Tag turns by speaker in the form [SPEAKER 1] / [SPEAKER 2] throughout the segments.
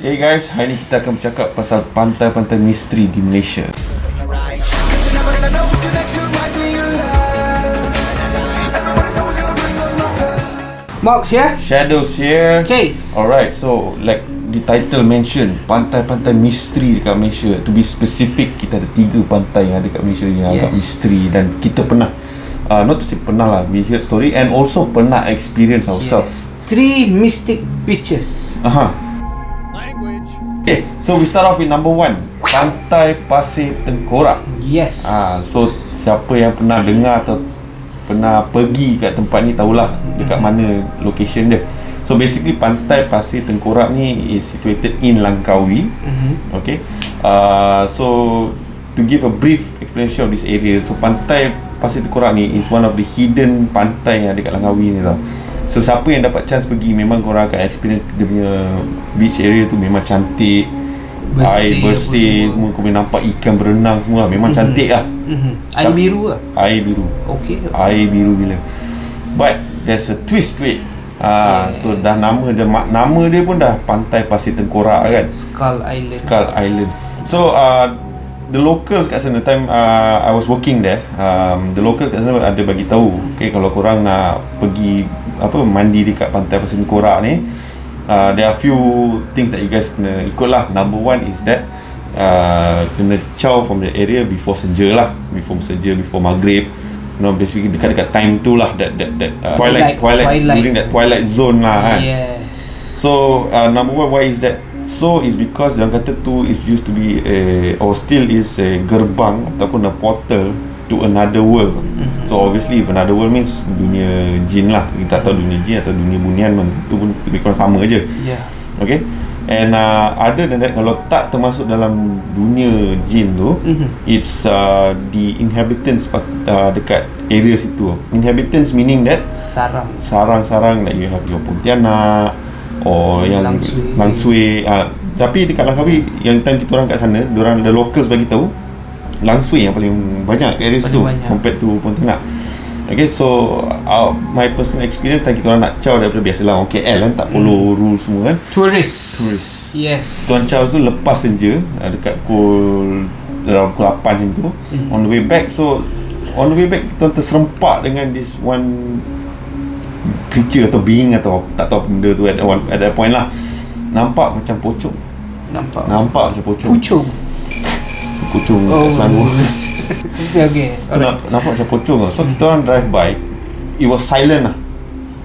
[SPEAKER 1] Hey guys, hari ni kita akan bercakap pasal pantai-pantai misteri di Malaysia.
[SPEAKER 2] Mox here.
[SPEAKER 1] Shadows here.
[SPEAKER 2] Okay.
[SPEAKER 1] Alright, so like the title mention, pantai-pantai misteri dekat Malaysia. To be specific, kita ada 3 pantai yang ada dekat Malaysia yang agak misteri. Dan kita pernah, not to say pernah lah, we heard story and also pernah experience ourselves.
[SPEAKER 2] 3 mystic beaches.
[SPEAKER 1] Okay, so we start off with number 1, Pantai Pasir Tengkorak.
[SPEAKER 2] Yes.
[SPEAKER 1] So siapa yang pernah dengar atau pernah pergi kat tempat ni tahulah dekat mana location dia. So basically Pantai Pasir Tengkorak ni is situated in Langkawi. Okay. So to give a brief explanation of this area, so Pantai Pasir Tengkorak ni is one of the hidden pantai yang ada kat Langkawi ni tau. So siapa yang dapat chance pergi, memang korang akan experience dia punya beach area tu memang cantik, air bersih, semua kau boleh nampak ikan berenang semua, memang cantik lah.
[SPEAKER 2] Air biru lah.
[SPEAKER 1] Air biru.
[SPEAKER 2] Okay.
[SPEAKER 1] Air biru gila. But there's a twist to it. So dah nama dia pun dah Pantai Pasir Tengkorak kan.
[SPEAKER 2] Skull Island.
[SPEAKER 1] So the locals kat sana, time I was working there, the locals kat sana ada bagi tahu, okay, kalau korang nak pergi mandi dekat Pantai Pasir Tengkorak ni, there are few things that you guys kena ikut lah. Number 1 is that kena chow from the area before senja lah, before maghrib, you know, basically dekat time tu lah, that twilight during that twilight zone lah kan.
[SPEAKER 2] Yes.
[SPEAKER 1] So number 1, why is that? So is because yang kata tu is used to be or still is a gerbang ataupun a portal to another world. So obviously if another world means dunia jin lah. Kita tak tahu dunia jin atau dunia bunian, itu pun lebih kurang sama je. Okay. And other than that, kalau tak termasuk dalam dunia jin tu, it's the inhabitants dekat area situ. Inhabitants meaning that sarang-sarang, like you have your Pontianak or yang Langsui. Tapi dekat Langkawi, yang time kita orang kat sana, diorang ada locals bagi tahu Langsui yang paling banyak kat area situ compared to Pontianak. Okay, so my personal experience, time kita orang nak chow daripada biasalah orang KL kan, tak follow rules semua kan.
[SPEAKER 2] Tourist. Yes.
[SPEAKER 1] Tuan chow tu lepas senja dekat dalam pukul 8 macam tu. On the way back, tuan terserempak dengan this one creature atau being atau tak tahu benda tu at that point lah. Nampak macam pocong. Nampak macam pocong. Pucung kat Selangor.
[SPEAKER 2] Okay.
[SPEAKER 1] Nampak macam pocong lah. So kita orang drive by, it was silent lah.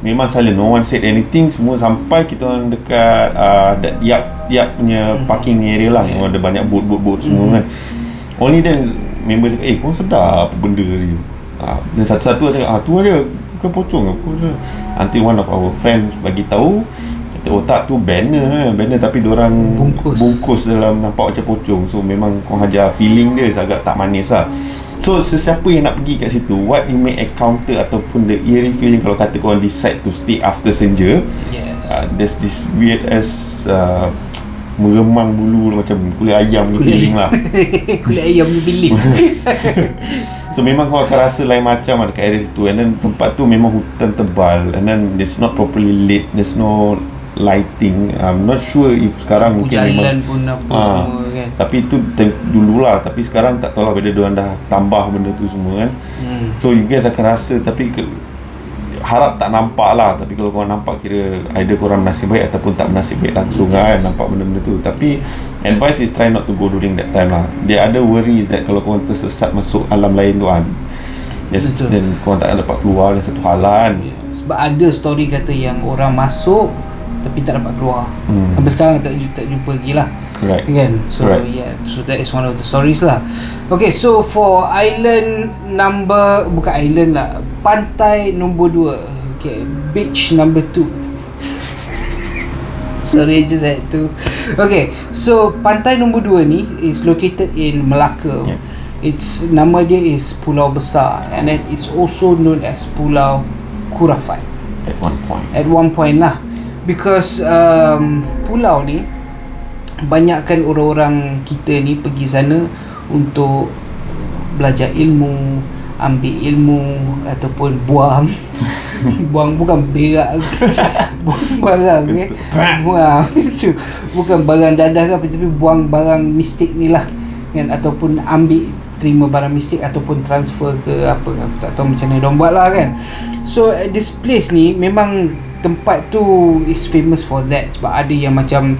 [SPEAKER 1] Memang silent, no one said anything. Semua sampai kita orang dekat that yard punya parking area lah, yang ada banyak boat semua kan. Only then member cakap, kau sedar apa benda ni. Dan satu-satu cakap, tu ada, bukan pocong. Until one of our friends bagi tahu, tak tu banner tapi diorang bungkus dalam nampak macam pocong. So memang kau hajar feeling dia agak tak manis lah. So sesiapa yang nak pergi kat situ, what you may encounter ataupun the eerie feeling kalau kata korang decide to stay after senja, there's this weird as meremang bulu macam kulit ayam ni feeling lah.
[SPEAKER 2] Kulit ayam ni feeling.
[SPEAKER 1] So memang kau akan rasa lain macam dekat area situ. And then tempat tu memang hutan tebal, and then it's not properly lit, there's no lighting. I'm not sure if sekarang mungkin
[SPEAKER 2] jalan pun apa semua kan.
[SPEAKER 1] Tapi itu dululah, tapi sekarang tak tahulah whether diorang dah tambah benda tu semua kan. So you guys akan rasa, tapi harap tak nampak lah. Tapi kalau korang nampak, kira either korang nasib baik ataupun tak nasib baik langsung kan nampak benda-benda tu. Tapi advice is try not to go during that time lah. The other worry is that kalau korang tersesat masuk alam lain tu kan, dan korang tak dapat keluar dari satu halan.
[SPEAKER 2] Sebab ada story kata yang orang masuk tapi tak dapat keluar. Sampai sekarang tak jumpa lagi lah. Kan? So so that is one of the stories lah. Okay, so for pantai nombor 2. Okay, beach number 2. Sorry, just had to. Okay, so pantai nombor 2 ni is located in Melaka. It's nama dia is Pulau Besar, and then it's also known as Pulau Khurafat at one point lah. Because pulau ni banyakkan orang-orang kita ni pergi sana untuk belajar ilmu, ambil ilmu ataupun buang buang bukan berak buang barang buang itu bukan barang dadah ke, tapi buang barang mistik ni lah kan, ataupun ambil terima barang mistik ataupun transfer ke apa, aku tak tahu macam mana diorang buat lah kan. So at this place ni memang tempat tu is famous for that, sebab ada yang macam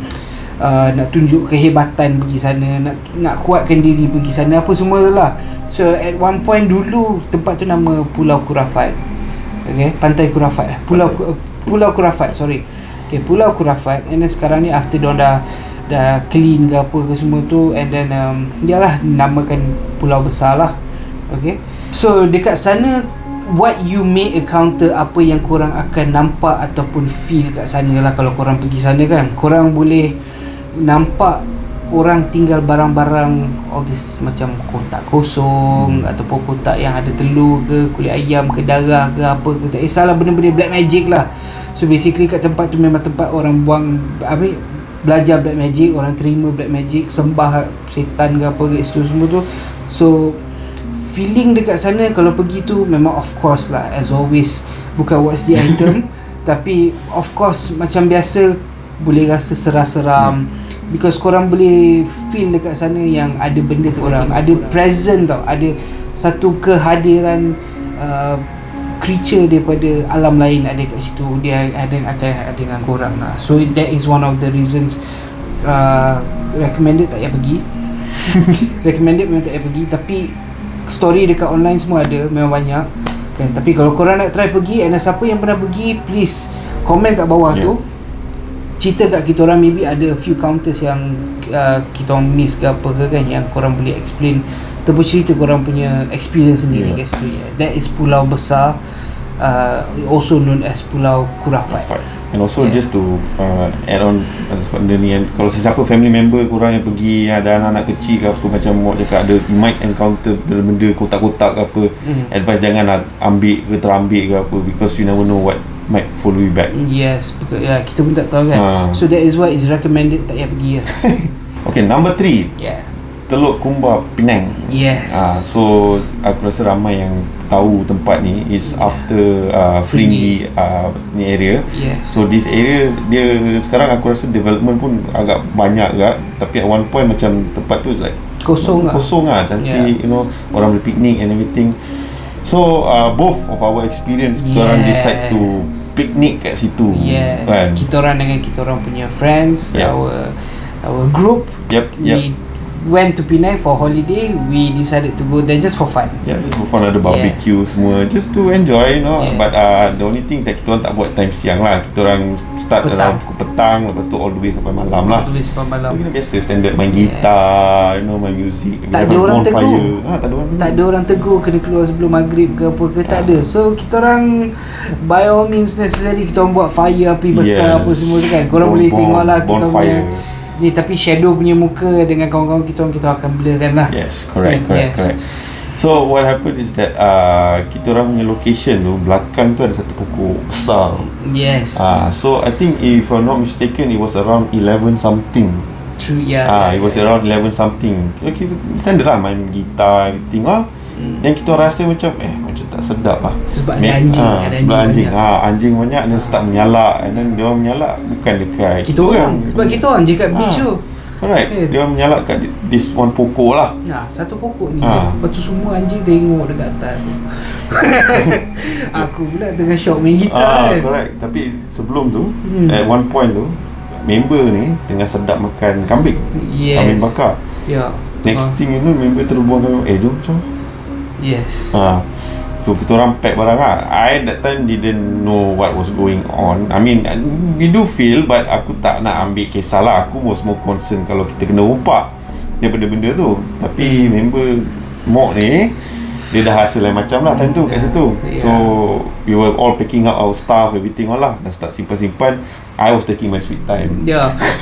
[SPEAKER 2] nak tunjuk kehebatan pergi sana, nak kuatkan diri pergi sana, apa semua lah. So at one point dulu tempat tu nama Pulau Khurafat. Okay, Pantai Khurafat, Pulau Khurafat, sorry. Okay, Pulau Khurafat. And then sekarang ni after diorang dah clean ke apa ke semua tu, and then dia lah namakan Pulau Besar lah. Okay, so dekat sana what you may encounter, apa yang korang akan nampak ataupun feel kat sana lah. Kalau korang pergi sana kan, korang boleh nampak orang tinggal barang-barang all this macam kotak kosong ataupun kotak yang ada telur ke, kulit ayam ke, darah ke, apa ke, tak kisahlah, benda-benda black magic lah. So basically kat tempat tu memang tempat orang buang belajar black magic, orang terima black magic, sembah setan ke apa ke itu semua tu. So feeling dekat sana kalau pergi tu memang of course lah, as always, bukan what's the item tapi of course macam biasa boleh rasa seram-seram, because korang boleh feel dekat sana yang ada benda tu, orang ada present tau, ada satu kehadiran creature daripada alam lain ada kat situ, dia ada dengan korang lah. So that is one of the reasons recommended tak payah pergi recommended memang tak payah pergi, tapi story dekat online semua ada, memang banyak kan. Tapi kalau korang nak try pergi, and siapa yang pernah pergi, please komen kat bawah tu, cerita kat kita orang, maybe ada a few counters yang kita orang miss ke apa ke kan, yang korang boleh explain ataupun cerita korang punya experience sendiri kat situ. That is Pulau Besar, also known as Pulau Khurafat.
[SPEAKER 1] And also just to add on benda ni, kalau sesiapa family member korang yang pergi, ada anak-anak kecil ke apa, macam Mok cakap ada might encounter benda-benda kotak-kotak ke apa, advice jangan ambil ke terambil ke apa, because you never know what might follow you back.
[SPEAKER 2] Yes, because kita pun tak tahu kan. So that is why is recommended tak payah pergi lah. Okay,
[SPEAKER 1] number 3. Teluk Kumbar, Penang.
[SPEAKER 2] Yes.
[SPEAKER 1] So aku rasa ramai yang tahu tempat ni is after Fringy ni area.
[SPEAKER 2] Yes.
[SPEAKER 1] So this area dia sekarang aku rasa development pun agak banyak agak, tapi at one point macam tempat tu like kosong lah, cantik, you know, orang boleh picnic and everything. So both of our experience, kita orang decide to picnic kat situ.
[SPEAKER 2] Yes. Kan? Kita orang dengan kita orang punya friends, our group. We went to Penang for holiday. We decided to go there just for fun.
[SPEAKER 1] Just for fun, ada barbecue semua, just to enjoy, you know. But the only thing that kita orang tak buat time siang lah. Kita orang start around pukul petang, lepas tu all the way sampai malam lah. Biasa standard main gitar, you know, main music.
[SPEAKER 2] Tak ada orang tegur. Tak ada orang tegur kena keluar sebelum maghrib ke apa ke, tak ada. So kita orang by all means necessary, kita orang buat fire api besar apa semua tu kan. Korang boleh tengok lah kita punya ni, tapi shadow punya muka dengan kawan-kawan kita akan blurkan lah.
[SPEAKER 1] Yes, correct. So what happened is that kita orang punya location tu, belakang tu ada satu pokok besar.
[SPEAKER 2] Yes.
[SPEAKER 1] So I think if I'm not mistaken, it was around 11 something.
[SPEAKER 2] True,
[SPEAKER 1] it was around 11 something. Kita standard lah, main gitar, everything all. Dan kita rasa macam macam tak sedap lah,
[SPEAKER 2] sebab ada anjing
[SPEAKER 1] anjing banyak, dan start menyalak. And then dia orang menyalak bukan dekat
[SPEAKER 2] kita orang, sebab kita orang je kat beach tu.
[SPEAKER 1] Correct. Dia orang menyalak kat this one pokok lah.
[SPEAKER 2] Satu pokok ni. Lepas tu semua anjing tengok dekat atas tu. Aku pula tengah shock main gitar kan.
[SPEAKER 1] Correct. Tapi sebelum tu, at one point tu, member ni tengah sedap makan kambing. Kambing bakar. Next thing you know, member terus buang kambing. Jom.
[SPEAKER 2] Yes.
[SPEAKER 1] So kita orang pack barang lah. I that time didn't know what was going on. I mean, we do feel, but aku tak nak ambil kisah lah. Aku was more concerned kalau kita kena rompak daripada benda tu. Tapi member Mok ni, dia dah hasil lain macam lah time tu kat situ. So we were all packing up our stuff, everything all lah. Dah start simpan-simpan. I was taking my sweet time.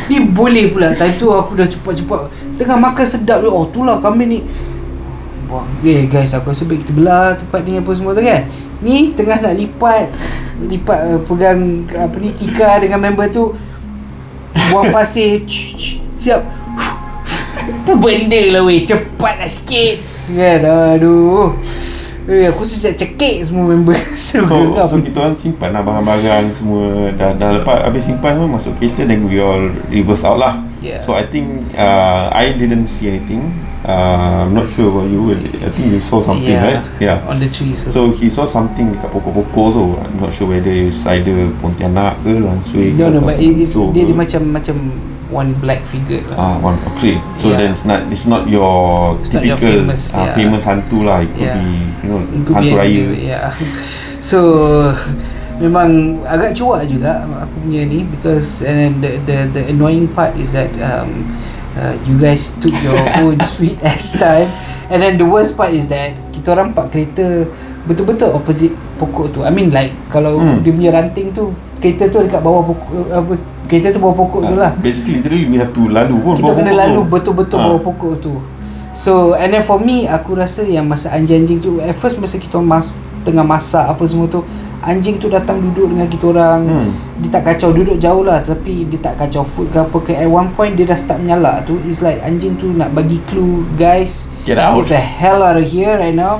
[SPEAKER 2] Ni boleh pula time tu aku dah cepat-cepat tengah makan sedap tu. Tu lah kambing ni. Guys, aku rasa baik kita belah tempat ni apa semua tu kan. Ni tengah nak lipat pegang apa ni, tikar dengan member tu, buang pasir. Siap. Apa benda lah weh, cepat lah sikit kan. Aduh, Aku siap cekik semua member.
[SPEAKER 1] So kita orang simpan lah barang-barang semua. Dah lepas habis simpan pun masuk kereta, then we all reverse out lah. So I think I didn't see anything. I'm not sure about you. I think you saw something, right? Yeah.
[SPEAKER 2] On the trees.
[SPEAKER 1] So he saw something dekat pokok-pokok tu. I'm not sure whether it's either Pontianak ke Lansui.
[SPEAKER 2] No, but dia macam one black figure lah.
[SPEAKER 1] One. Okay. So then it's not your typical famous hantu lah. It could be, you know, hantu raya.
[SPEAKER 2] So memang agak cuak juga aku punya ni, because and the annoying part is that you guys took your own sweet ass time, and then the worst part is that kita orang park kereta betul-betul opposite pokok tu. I mean like kalau dia punya ranting tu, kereta tu dekat bawah pokok, kereta tu bawah pokok tu lah.
[SPEAKER 1] Basically literally we have to lalu pun
[SPEAKER 2] kita kena lalu betul-betul bawah pokok tu. So and then for me, aku rasa yang masa anjing-anjing tu, at first masa kita tengah masak apa semua tu, anjing tu datang duduk dengan kita orang. Dia tak kacau, duduk jauh lah, tapi dia tak kacau food ke apa ke. At one point dia dah start menyalak tu. It's like anjing tu nak bagi clue, guys,
[SPEAKER 1] get out,
[SPEAKER 2] get the hell out of here right now.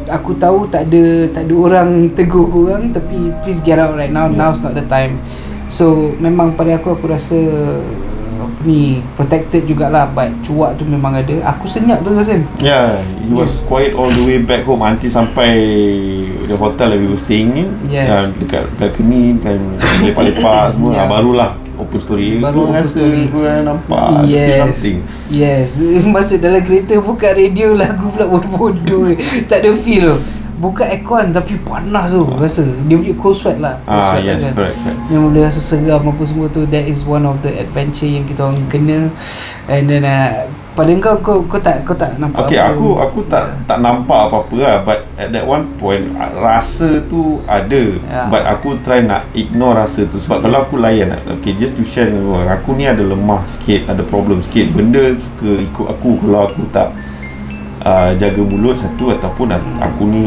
[SPEAKER 2] Aku tahu tak ada orang tegur korang, tapi please get out right now. Now's not the time. So memang pada aku rasa ni protected jugalah, but cuak tu memang ada. Aku senyap tu kan.
[SPEAKER 1] He was quiet all the way back home until sampai the hotel that we were staying in. Dekat balcony dan lepak-lepak semua. Barulah open story.
[SPEAKER 2] Baru open story.
[SPEAKER 1] Aku nampak something.
[SPEAKER 2] Masuk dalam kereta, buka radio, lagu pula bodoh-bodoh. Tak ada feel tu. Buka aircon tapi panas tu rasa. Dia punya cold sweat lah.
[SPEAKER 1] Yes,
[SPEAKER 2] kan?
[SPEAKER 1] correct.
[SPEAKER 2] Yang boleh rasa seram apa semua tu. That is one of the adventure yang kita orang kena. And then pada kau tak nampak
[SPEAKER 1] okay,
[SPEAKER 2] apa.
[SPEAKER 1] aku tak nampak apa-apa lah. But at that one point rasa tu ada. But aku try nak ignore rasa tu. Sebab kalau aku layan, okay, just to share dengan kau, aku ni ada lemah sikit, ada problem sikit. Benda suka ikut aku kalau aku tak jaga mulut satu, ataupun aku ni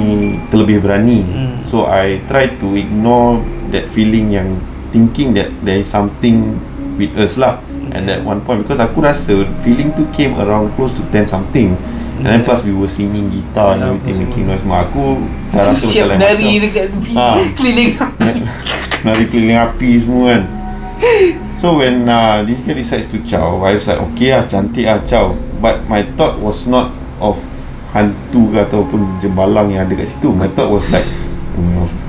[SPEAKER 1] terlebih berani. So I try to ignore that feeling, yang thinking that there is something with us lah. At that one point, because aku rasa feeling tu came around close to 10 something. And then plus we were singing guitar and everything, making noise semua. Aku dah rasa
[SPEAKER 2] siap nari dekat keliling api.
[SPEAKER 1] Nari keliling api semua kan. So when this guy decides to chow, I was like, okay lah, cantik lah chow. But my thought was not of hantu ke ataupun jembalang yang ada kat situ. My thought was like,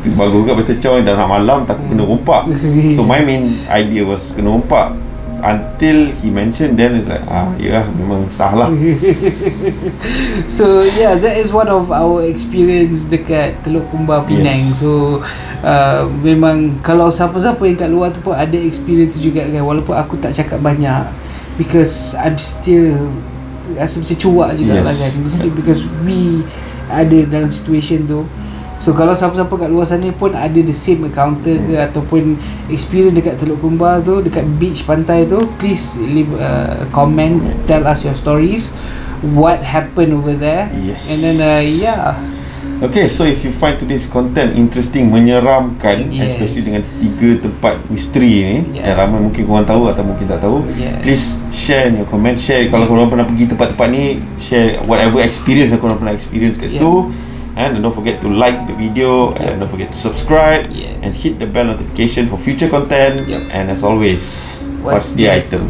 [SPEAKER 1] bagus juga betul chow, dah nak malam takut kena rompak. So my main idea was kena rompak. Until he mentioned, then it's like, ya memang sah lah.
[SPEAKER 2] So yeah, that is one of our experience dekat Teluk Kumbar, Penang. So memang kalau siapa-siapa yang kat luar tu pun ada experience juga kan. Walaupun aku tak cakap banyak, because I'm still rasa macam cuak juga lah kan. Mesti because we ada dalam situation tu. So kalau siapa-siapa kat luar sana pun ada the same encounter ke ataupun experience dekat Teluk Kumbar tu, dekat beach pantai tu, please leave a comment, tell us your stories, what happened over there. And then
[SPEAKER 1] okay, so if you find today's content interesting, menyeramkan, especially dengan 3 tempat misteri ni yang ramai mungkin korang tahu atau mungkin tak tahu, please share in your comment. Share kalau korang pernah pergi tempat-tempat ni, share whatever experience yang korang pernah experience kat situ. And don't forget to like the video, and don't forget to subscribe, and hit the bell notification for future content. And as always, what's the item?